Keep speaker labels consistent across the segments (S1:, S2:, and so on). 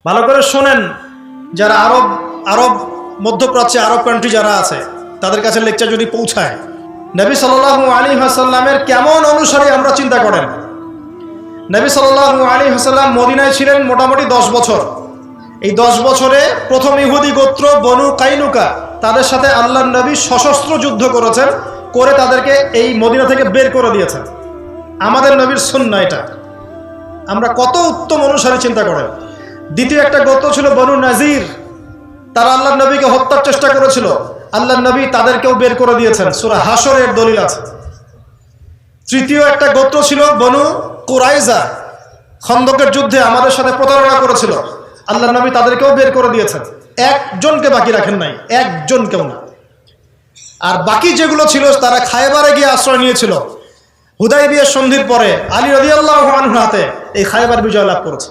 S1: ভালো করে শোনেন, যারা আরব মধ্যপ্রাচ্যে আরব কান্ট্রি যারা আছে তাদের কাছে লেকচার যদি পৌঁছায়, নবী সাল্লাল্লাহু আলাইহি ওয়াসাল্লামের কেমন অনুসারী আমরা চিন্তা করেন। নবী সাল্লাল্লাহু আলাইহি ওয়াসাল্লাম মদিনায় ছিলেন মোটামুটি 10 বছর। এই 10 বছরে প্রথম ইহুদি গোত্র বনু কাইনুকা, তাদের সাথে আল্লাহর নবী সশস্ত্র যুদ্ধ করেছেন, করে তাদেরকে এই মদিনা থেকে বের করে দিয়েছেন। আমাদের নবীর সুন্নাহ এটা। আমরা কত উত্তম অনুসারী চিন্তা করেন। দ্বিতীয় একটা গোত্র ছিল বনু নাজির, তারা আল্লাহর নবীকে হত্যার চেষ্টা করেছিল, আল্লাহর নবী তাদেরকেও বের করে দিয়েছেন, সূরা হাশরের দলিল আছে। তৃতীয় একটা গোত্র ছিল বনু কুরাইজা, খন্দকের যুদ্ধে আমাদের সাথে প্রতারণা করেছিল, আল্লাহর নবী তাদেরকেও বের করে দিয়েছেন। একজনকে বাকি রাখেন নাই, একজনকেও না। আর বাকি যেগুলো ছিল তারা খায়বারে গিয়ে আশ্রয় নিয়েছিল। হুদাইবিয়ার সন্ধির পরে আলী রাদিয়াল্লাহু আনহুর হাতে এই খায়বার বিজয় লাভ করেছে।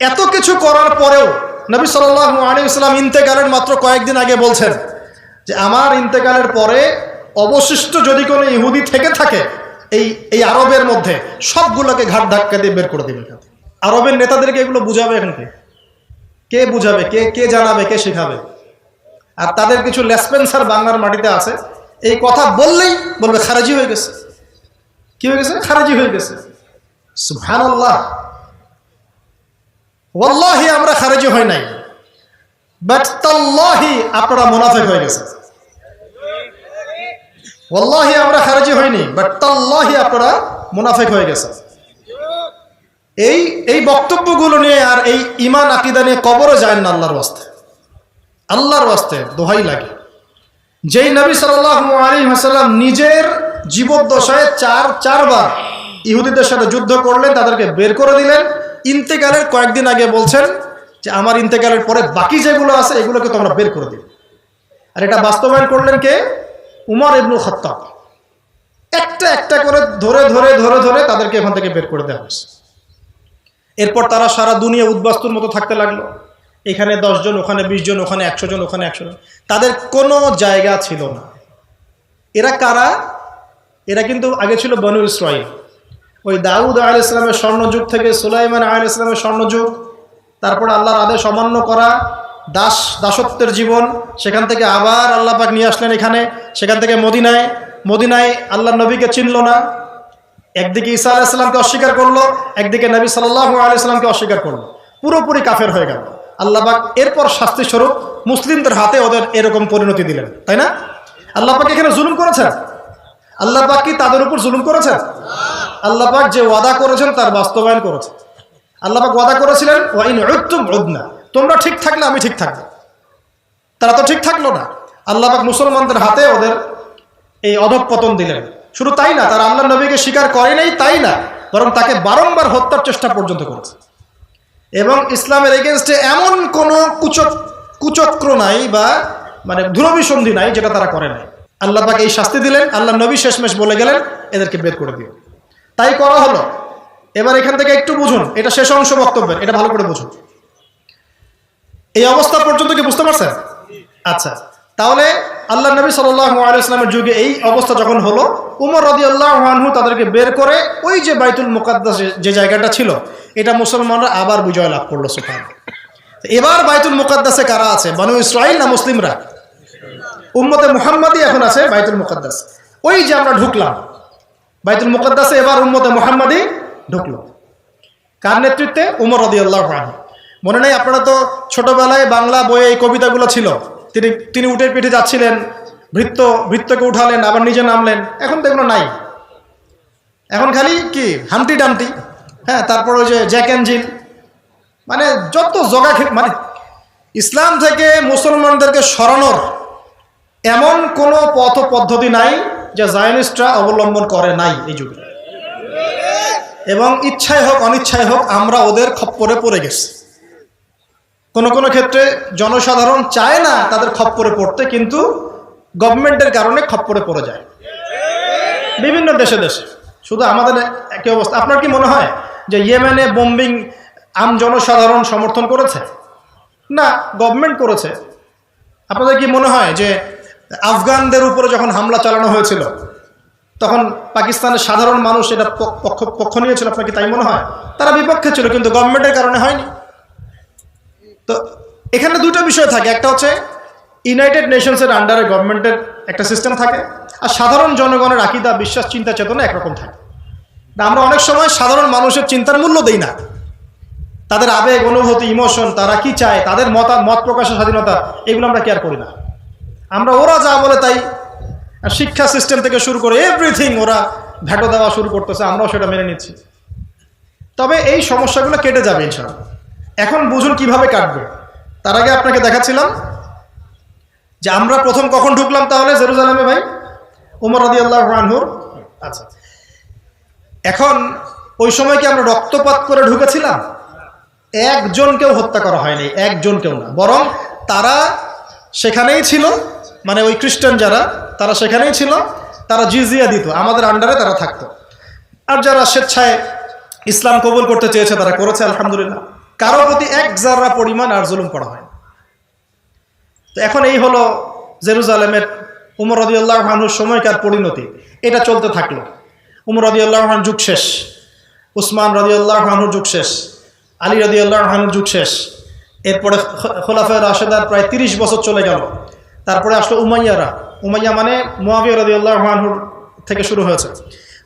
S1: এত কিছু করার পরেও নবী সাল্লাল্লাহু আলাইহি ওয়াসাল্লাম ইন্তেকালের মাত্র কয়েকদিন আগে বলছেন যে আমার ইন্তেকালের পরে অবশিষ্ট যদি কোনো ইহুদি থেকে থাকে এই আরবের মধ্যে, সবগুলোকে ঘাট ধাক্কা দিয়ে বের করে দেবে। আরবের নেতাদেরকে এগুলো বুঝাবে এখন কে বুঝাবে, কে জানাবে, কে শেখাবে? আর তাদের কিছু লেসপেন্সার বাংলার মাটিতে আছে, এই কথা বললেই বলবে খারেজি হয়ে গেছে। কি হয়ে গেছে? খারেজি হয়ে গেছে। সুবহানাল্লাহ। ওয়াল্লাহি আমরা খারেজি হই নাই, বাট তাল্লাহি আপনারা মুনাফিক হয়ে গেছে। ওয়াল্লাহি আমরা খারেজি হইনি, বাট তাল্লাহি আপনারা মুনাফিক হয়ে গেছে। এই বক্তব্যগুলো নিয়ে আর এই ঈমান আকীদা নিয়ে কবরে যায় না। আল্লাহর ওয়াস্তে দোহাই লাগে। যেই নবী সাল্লাল্লাহু আলাইহি ওয়াসাল্লাম নিজের জীবদ্দশায় চারবার ইহুদিদের সাথে যুদ্ধ করলেন, তাদেরকে বের করে দিলেন, ইন্তেকালের কয়েকদিন আগে বলছেন যে আমার ইন্তেকালের পরে বাকি যেগুলো আছে এগুলোকে তোমরা বের করে দিও। আর এটা বাস্তবায়ন করলেন কে? উমর ইবনুল খাত্তাব। একটা করে ধরে তাদেরকে এখান থেকে বের করে দেওয়া হয়েছে। এরপর তারা সারা দুনিয়া উদ্বাস্তুর মতো থাকতে লাগলো। এখানে 10 জন, ওখানে 20 জন, ওখানে 100 জন, ওখানে 100 জন। তাদের কোনো জায়গা ছিল না। এরা কারা? এরা কিন্তু আগে ছিল বনু ইসরাঈল। ওই দাউদ আলাইহিস সালামের স্বর্ণযুগ থেকে সুলাইমান আলাইহিস সালামের স্বর্ণযুগ, তারপর আল্লাহর আদেশ অমান্য করা, দাসত্বের জীবন, সেখান থেকে আবার আল্লাহ পাক নিয়ে আসলেন এখানে, সেখান থেকে মদিনায় আল্লাহর নবীকে চিনল না। একদিকে ঈসা আলাইহিস সালামকে অস্বীকার করলো, একদিকে নবী সাল্লাল্লাহু আলাইহি সাল্লামকে অস্বীকার করলো, পুরোপুরি কাফের হয়ে গেল। আল্লাহ পাক এরপর শাস্তি স্বরূপ মুসলিমদের হাতে ওদের এরকম পরিণতি দিলেন, তাই না? আল্লাহ পাক এখানে জুলুম করেছেন? আল্লাহ পাক কি তাদের উপর জুলুম করেছেন? আল্লাহ পাক যে ওয়াদা করেছেন তার বাস্তবায়ন করেছেন। আল্লাহ পাক ওয়াদা করেছিলেন ওয়া ইন উদতুম উদনা, তোমরা ঠিক থাকলে আমি ঠিক থাকবো। তারা তো ঠিক থাকলো না। আল্লাহ পাক মুসলমানদের হাতে ওদের এই অধঃপতন দিলেন। শুধু তাই না, তারা আল্লাহর নবীকে স্বীকার করে নাই তাই না, বরং তাকে বারংবার হত্যার চেষ্টা পর্যন্ত করেছে। এবং ইসলামের এগেনস্টে এমন কোনো কুচক্র নাই বা ধূরবিসন্ধি নাই যেটা তারা করে নাই। আল্লাহ পাক এই শাস্তি দিলেন। আল্লাহর নবী শেষমেশ বলে গেলেন এদেরকে বের করে দিও। তাই করা হলো। এবার এখান থেকে একটু বুঝুন, এটা শেষ অংশ বক্তব্যের, এটা ভালো করে বুঝুন। এই অবস্থা পর্যন্ত কি বুঝতে পারছেন? আচ্ছা, তাহলে আল্লাহর নবী সাল্লাল্লাহু আলাইহি ওয়াসাল্লামের যুগে এই অবস্থা যখন হলো, উমর রাদিয়াল্লাহু আনহু তাদেরকে বের করে ওই যে বাইতুল মুকাদ্দাস যে জায়গাটা ছিল, এটা মুসলমানরা আবার বিজয় লাভ করলো। সুবহানাল্লাহ। এবার বাইতুল মুকাদ্দাসে কারা আছে? বনু ইসরাঈল না মুসলিমরা? উম্মতে মুহাম্মাদি এখন আছে বাইতুল মুকাদ্দাস। ওই যে আমরা ঢুকলাম বাইতুল মুকাদ্দাসে, এবার উম্মতে মুহাম্মাদি ঢুকলো। কার নেতৃত্বে? উমর রাদিয়াল্লাহু আনহু। মনে নাই আপনারা তো ছোটবেলায় বাংলা বইয়ে এই কবিতাগুলো ছিল। তিনি উটের পিঠে যাচ্ছিলেন, ভৃত্যকে উঠালেন, আবার নিজে নামলেন। এখন তো এগুলো নাই। এখন খালি কি হামটি ডামটি, হ্যাঁ, তারপর ওই যে জ্যাক অ্যান্ড জিল, যত জগা ইসলাম থেকে মুসলমানদেরকে সরানোর এমন কোনো পথ পদ্ধতি নাই যা জায়নিস্টরা অবলম্বন করে নাই এই যুগে। এবং ইচ্ছায় হোক অনিচ্ছায় হোক আমরা ওদের খপ্পরে পড়ে গেছি। কোনো ক্ষেত্রে জনসাধারণ চায় না তাদের খপ্পরে পড়তে, কিন্তু গভর্নমেন্টের কারণে খপ্পরে পড়ে যায় বিভিন্ন দেশে। শুধু আমাদের একই অবস্থা। আপনার কি মনে হয় যে ইয়েমেনে বোম্বিং আম জনসাধারণ সমর্থন করেছে? না, গভর্নমেন্ট করেছে। আপনাদের কি মনে হয় যে আফগানদের উপরে যখন হামলা চালানো হয়েছিল তখন পাকিস্তানের সাধারণ মানুষ এটা পক্ষ নিয়েছিল? আপনার কি তাই মনে হয়? তারা বিপক্ষে ছিল, কিন্তু গভর্নমেন্টের কারণে হয়নি। তো এখানে দুটো বিষয় থাকে, একটা হচ্ছে ইউনাইটেড নেশনসের আন্ডারে গভর্নমেন্টের একটা সিস্টেম থাকে, আর সাধারণ জনগণের আকীদা, বিশ্বাস, চিন্তা চেতনা একরকম থাকে। আমরা অনেক সময় সাধারণ মানুষের চিন্তার মূল্য দেই না, তাদের আবেগ, অনুভূতি, ইমোশন, তারা কি চায়, তাদের মত প্রকাশের স্বাধীনতা, এগুলো আমরা কেয়ার করি না। আমরা ওরা যা বলে তাই, শিক্ষা সিস্টেম থেকে শুরু করে এভরিথিং ওরা ভ্যাটো দেওয়া শুরু করতেছে, আমরাও সেটা মেনে নিচ্ছি। তবে এই সমস্যাগুলো কেটে যাবে ইনশাআল্লাহ। এখন বুঝুন কিভাবে কাটবে। তার আগে আপনাকে দেখাচ্ছিলাম যে আমরা প্রথম কখন ঢুকলাম তাহলে জেরুজালেমে ভাই, ওমর রাদিয়াল্লাহু আনহুর। আচ্ছা, এখন ওই সময় কি আমরা রক্তপাত করে ঢুকেছিলাম? একজনকেও হত্যা করা হয়নি, একজনকেও না, বরং তারা সেখানেই ছিল, মানে ওই খ্রিস্টান যারা, তারা সেখানেই ছিল, তারা জিজিয়া দিত, আমাদের আন্ডারে তারা থাকতো। আর যারা স্বেচ্ছায় ইসলাম কবুল করতে চেয়েছে তারা করেছে, আলহামদুলিল্লাহ। কারো প্রতি এক জাররা পরিমাণ আর জুলুম করা হয়। তো এখন এই হলো জেরুজালেমের উমর রাদিয়াল্লাহু আনহুর সময়কার পরিণতি। এটা চলতে থাকলো। উমর রাদিয়াল্লাহু আনহুর যুগ শেষ, উসমান রাদিয়াল্লাহু আনহুর যুগ শেষ, আলী রাদিয়াল্লাহু আনহুর যুগ শেষ। এরপরে খোলাফায়ে রাশেদার প্রায় 30 বছর চলে গেল। তারপরে আসলো উমাইয়ারা। উমাইয়া মানে মুয়াবিয়া রাদিয়াল্লাহু আনহুর থেকে শুরু হয়েছে।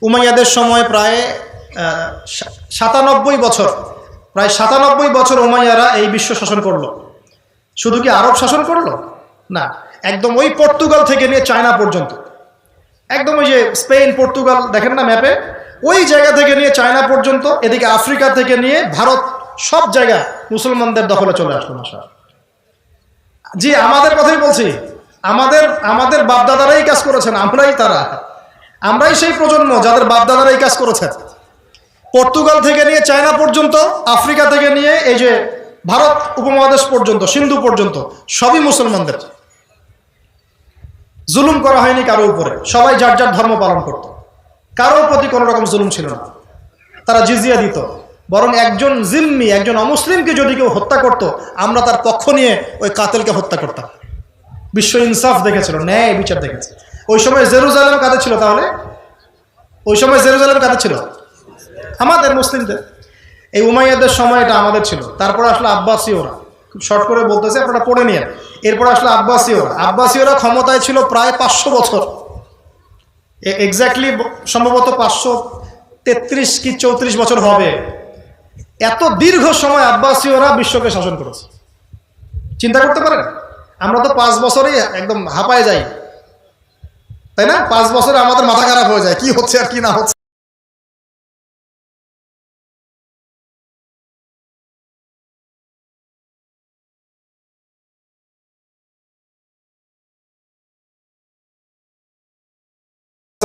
S1: উমাইয়াদের সময় প্রায় 97 বছর, প্রায় 97 বছর উমাইয়ারা এই বিশ্ব শাসন করলো। শুধু কি আরব শাসন করলো? না, একদম ওই পর্তুগাল থেকে নিয়ে চায়না পর্যন্ত, একদম ওই যে স্পেন, পর্তুগাল দেখেন না ম্যাপে, ওই জায়গা থেকে নিয়ে চায়না পর্যন্ত, এদিকে আফ্রিকা থেকে নিয়ে ভারত, সব জায়গা মুসলমানদের দখলে চলে আসলো। মাশাআল্লাহ। জি, আমাদের কথাই বলছি, আমাদের বাপদাদারাই কাজ করেছেন, আমরাই সেই প্রজন্ম যাদের বাপদাদারা এই কাজ করেছেন। পর্তুগাল থেকে নিয়ে চায়না পর্যন্ত, আফ্রিকা থেকে নিয়ে এই যে ভারত উপমহাদেশ পর্যন্ত, সিন্ধু পর্যন্ত, সবই মুসলমানদের। জুলুম করা হয়নি কারো উপরে, সবাই যার যার ধর্ম পালন করত, কারোর প্রতি কোনো রকম জুলুম ছিল না। তারা জিজিয়া দিত, বরং একজন জিম্মি, একজন অমুসলিমকে যদি কেউ হত্যা করত, আমরা তার পক্ষ নিয়ে ওই কাতেলকে হত্যা করতাম। বিশ্ব ইনসাফ দেখেছিল, ন্যায় বিচার দেখেছে। ওই সময় জেরুজালেম কাদের ছিল তাহলে? ওই সময় জেরুজালেম কাদের ছিল? আমাদের, মুসলিমদের। এই উমাইয়াদের সময় এটা আমাদের ছিল। তারপরে আসলে আব্বাসীয়রা, খুব শর্ট করে বলতেছে, আপনারা পড়ে নিয়ে। এরপর আসলে আব্বাসীয়রা ক্ষমতায় ছিল প্রায় 500 বছর, এক্স্যাক্টলি সম্ভবত 533 কি 34 বছর হবে। এত দীর্ঘ সময় আব্বাসীয়রা বিশ্বকে শাসন করেছে। চিন্তা করতে পারেন, আমরা তো 5 বছরেই একদম হাঁপায় যাই, তাই না? 5 বছরে আমাদের মাথা খারাপ হয়ে যায়, কি হচ্ছে আর কি না হচ্ছে।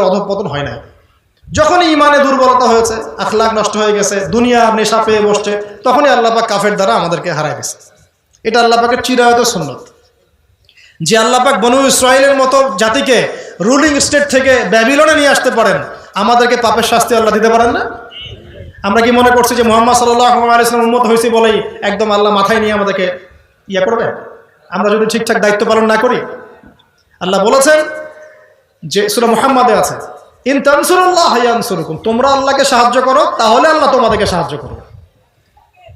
S1: অধঃপতন হয় না। যখনই ইমানে দুর্বলতা হয়েছে, আখলাক নষ্ট হয়ে গেছে, দুনিয়ার নেশা পেয়ে বসছে, তখনই আল্লাহ পাক কাফের দ্বারা আমাদেরকে হারায় গেছে। এটা আল্লাহ পাকের চিরায়ত সুন্নত। যে আল্লাহ পাক বনু ইসরাইলের মতো জাতিকে রুলিং স্টেট থেকে ব্যাবিলনে নিয়ে আসতে পারেন, আমাদেরকে পাপের শাস্তি আল্লাহ দিতে পারেন না? আমরা কি মনে করছি যে মুহাম্মদ সাল্লাল্লাহু আলাইহি ওয়াসাল্লাম উম্মত হয়েছি বলেই একদম আল্লাহ মাথায় নিয়ে আমাদেরকে করবে? আমরা যদি ঠিকঠাক দায়িত্ব পালন না করি। আল্লাহ বলেছেন যে সূরা মুহাম্মাদে আছে, ইন তানসুরুল্লাহ ইয়ানসুরকুম, তোমরা আল্লাহকে সাহায্য করো তাহলে আল্লাহ তোমাদেরকে সাহায্য করবে।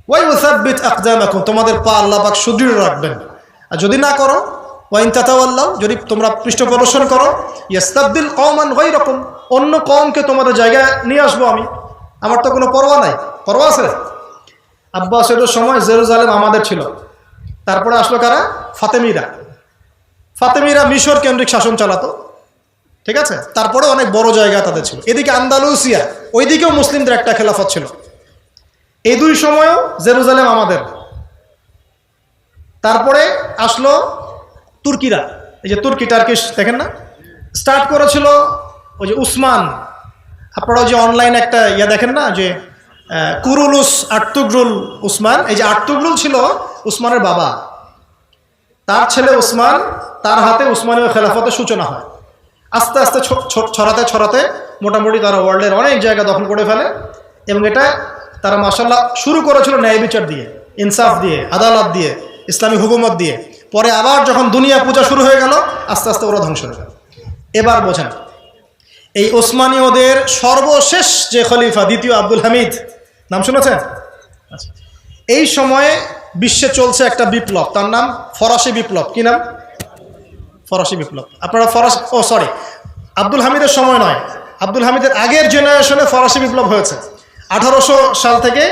S1: ওয়া ইউসাব্বিত আকদামাকুম, তোমাদের পা আল্লাহ পাক সুদৃঢ় রাখবেন। আর যদি না করো, ওয়া ইন তাতাওয়াল্লাউ, যদি তোমরা পৃষ্ঠপ্রদর্শন করো, ইয়াস্তাবদিল কওমান গায়রাকুম, অন্য কওমকে তোমাদের জায়গায় নিয়ে আসবো আমি। আমার তো কোনো পরোয়া নাই, পরোয়া আছে? আব্বাসীয়দের সময় জেরুজালেম আমাদের ছিল। তারপরে আসলো কারা? ফাতেমিরা মিশর কেন্দ্রিক শাসন চালাতো, ঠিক আছে? তারপরে অনেক বড় জায়গা তাদের ছিল। এদিকে আন্দালুসিয়া, ওইদিকেও মুসলিমদের একটা খেলাফত ছিল। এই দুই সময়ও জেরুজালেম আমাদের। তারপরে আসলো তুর্কিরা, এই যে টার্কিশ দেখেন না, স্টার্ট করেছিল ওই যে উসমান। আপনারা যে অনলাইন একটা দেখেন না, যে কুরুলুস আর্তুগরুল উসমান, এই যে আর্তুগরুল ছিল উসমানের বাবা, তার ছেলে উসমান, তার হাতে উসমানীয় খেলাফতের সূচনা হয়। আস্তে আস্তে ছড়াতে মোটামুটি তারা ওয়ার্ল্ডের অনেক জায়গা দখল করে ফেলে। এবং এটা তারা মাশাআল্লাহ শুরু করেছিল ন্যায় বিচার দিয়ে, ইনসাফ দিয়ে, আদালত দিয়ে, ইসলামী হুকুমত দিয়ে। পরে আবার যখন দুনিয়া পূজা শুরু হয়ে গেল, আস্তে আস্তে ওরা ধ্বংস হয়ে গেল। এবার বোঝেন, এই ওসমানীয়দের সর্বশেষ যে খলিফা, দ্বিতীয় আব্দুল হামিদ, নাম শুনেছেন? এই সময়ে বিশ্বে চলছে একটা বিপ্লব, তার নাম ফরাসি বিপ্লব। কি নাম? ফরাসি বিপ্লব। আপনারা আব্দুল হামিদের সময় নয়, আব্দুল হামিদের আগের জেনারেশনে ফরাসি বিপ্লব হয়েছে 1800 সাল থেকে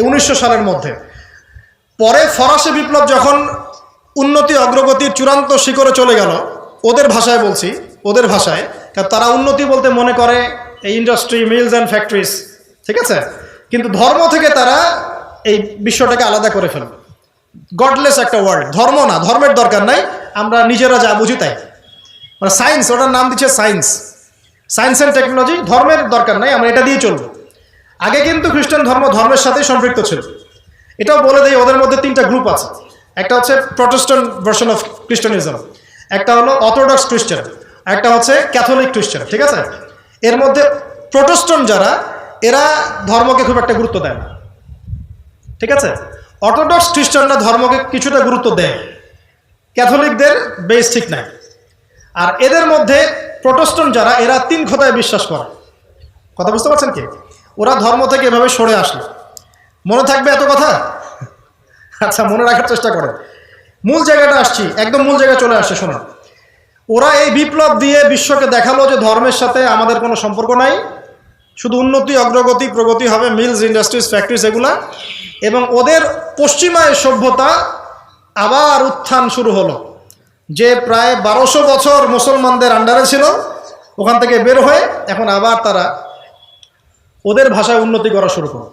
S1: 1900 সালের মধ্যে। পরে ফরাসি বিপ্লব যখন উন্নতি অগ্রগতির চূড়ান্ত শিখরে চলে গেল, ওদের ভাষায় বলছি, ওদের ভাষায়, কারণ তারা উন্নতি বলতে মনে করে এই ইন্ডাস্ট্রি, মিলস অ্যান্ড ফ্যাক্টরিজ, ঠিক আছে? কিন্তু ধর্ম থেকে তারা এই বিশ্বটাকে আলাদা করে ফেলবে। গডলেস একটা ওয়ার্ল্ড, ধর্ম না, ধর্মের দরকার নাই, আমরা নিজেরা যা বুঝি তাই, মানে সায়েন্স, ওটার নাম দিচ্ছে সায়েন্স, সায়েন্স অ্যান্ড টেকনোলজি, ধর্মের দরকার নাই, আমরা এটা দিয়ে চলবো। আগে কিন্তু খ্রিস্টান ধর্ম ধর্মের সাথেই সম্পৃক্ত ছিল। এটাও বলে দেয় ওদের মধ্যে তিনটা গ্রুপ আছে। একটা হচ্ছে প্রটেস্ট্যান্ট ভার্সন অফ খ্রিস্টানিজম, একটা হলো অর্থোডক্স খ্রিস্টান, একটা হচ্ছে ক্যাথলিক খ্রিস্টান, ঠিক আছে? এর মধ্যে প্রটেস্ট্যান্ট যারা, এরা ধর্মকে খুব একটা গুরুত্ব দেয় না, ঠিক আছে? অর্থোডক্স খ্রিস্টানরা ধর্মকে কিছুটা গুরুত্ব দেয়, ক্যাথলিকদের বেশ ঠিক নাই। আর এদের মধ্যে প্রটেস্ট্যান্ট যারা, এরা 3 খোদায় বিশ্বাস করে। কথা বুঝতে পারছেন কি? ওরা ধর্ম থেকে এভাবে সরে আসলো। মনে থাকবে এত কথা? আচ্ছা, মনে রাখার চেষ্টা করেন। মূল জায়গাটা আসছি, একদম মূল জায়গায় চলে আসছে, শোনো। ওরা এই বিপ্লব দিয়ে বিশ্বকে দেখালো যে ধর্মের সাথে আমাদের কোনো সম্পর্ক নাই, শুধু উন্নতি অগ্রগতি প্রগতি হবে, মিলস ইন্ডাস্ট্রিজ ফ্যাক্টরিজ এগুলা। এবং ওদের পশ্চিমায় সভ্যতা আবার উত্থান শুরু হলো, যে প্রায় 1200 বছর মুসলমানদের আন্ডারে ছিল, ওখান থেকে বের হয়ে এখন আবার তারা ওদের ভাষায় উন্নতি করা শুরু করলো।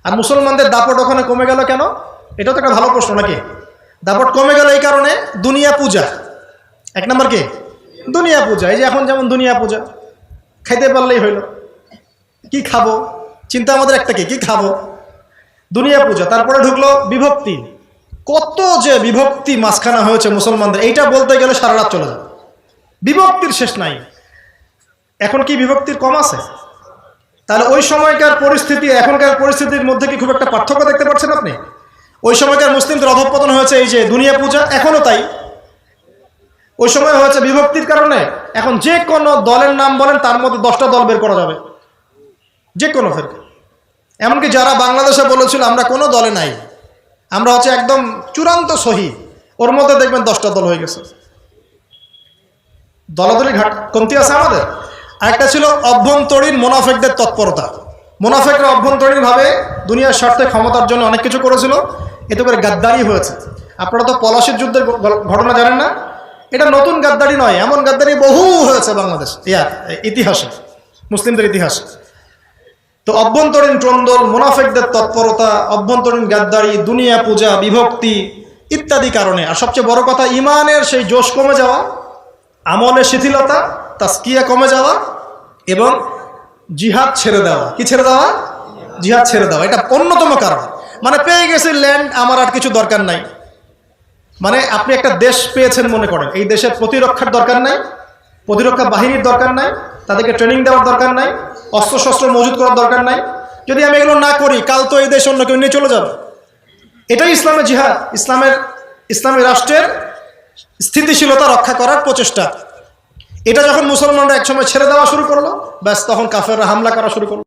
S1: আর মুসলমানদের দাপট ওখানে কমে গেল কেন? এটা তো একটা ভালো প্রশ্ন নাকি? দাপট কমে গেল এই কারণে, দুনিয়া পূজা। 1 নম্বর কি? দুনিয়া পূজা। এই যে এখন যেমন দুনিয়া পূজা, খাইতে পারলেই হইল, কি খাবো, চিন্তা আমাদের একটা, কি খাবো, দুনিয়া পূজা। তারপরে ঢুকলো বিভক্তি। কত যে বিভক্তি মাঝখানা হয়েছে মুসলমানদের, এইটা বলতে গেলে সারা রাত চলে যাবে। বিভক্তির শেষ নাই। এখন কি বিভক্তির কম আছে? তাহলে ওই সময়কার পরিস্থিতি এখনকার পরিস্থিতির মধ্যে কি খুব একটা পার্থক্য দেখতে পাচ্ছেন আপনি? ওই সময়কার মুসলিমদের অধঃপতন হয়েছে এই যে দুনিয়া পূজা, এখনও তাই। ওই সময় হয়েছে বিভক্তির কারণে। এখন যে কোনো দলের নাম বলেন, তার মধ্যে 10টা দল বের করা যাবে, যে কোনো ফেরকা। এমনকি যারা বাংলাদেশে বলেছিল আমরা কোনো দলে নাই, আমরা হচ্ছে একদম চূড়ান্ত সহি, ওর মধ্যে দেখবেন 10টা দল হয়ে গেছে। দলাদলি ঘাট কমতি আছে আমাদের। আরেকটা ছিল অভ্যন্তরীণ মোনাফেকদের তৎপরতা। মোনাফেকরা অভ্যন্তরীণভাবে দুনিয়ার স্বার্থে ক্ষমতার জন্য অনেক কিছু করেছিল, এতে করে গাদ্দারি হয়েছে। আপনারা তো পলাশির যুদ্ধের ঘটনা জানেন না? এটা নতুন গাদ্দারি নয়, এমন গাদ্দারি বহু হয়েছে বাংলাদেশ ইতিহাসে, মুসলিমদের ইতিহাসে। তো অভ্যন্তরীণ ট্রন্দল, মুনাফিকদের তৎপরতা, অভ্যন্তরীণ গাদ্দারি, দুনিয়া পূজা, বিভক্তি ইত্যাদি কারণে, আর সবচেয়ে বড় কথা ইমানের সেই জোশ কমে যাওয়া, আমলের শিথিলতা, তাসকিয়া কমে যাওয়া এবং জিহাদ ছেড়ে দেওয়া। কি ছেড়ে দেওয়া? জিহাদ ছেড়ে দেওয়া। এটা অন্যতম কারণ। মানে পেয়ে গেছি ল্যান্ড, আমার আর কিছু দরকার নাই। মানে আপনি একটা দেশ পেয়েছেন মনে করেন, এই দেশের প্রতিরক্ষার দরকার নাই, প্রতিরক্ষা বাহিনীর দরকার নাই, তাদেরকে ট্রেনিং দেওয়ার দরকার নাই, অস্ত্রশস্ত্র মজুত করার দরকার নাই। যদি আমি এগুলো না করি, কাল তো এই দেশ অন্য কেউ নিয়ে চলে যাবে। এটাই ইসলামের জিহাদ, ইসলামী রাষ্ট্রের স্থিতিশীলতা রক্ষা করার প্রচেষ্টা। এটা যখন মুসলমানরা একসময় ছেড়ে দেওয়া শুরু করলো, ব্যাস তখন কাফেররা হামলা করা শুরু করলো।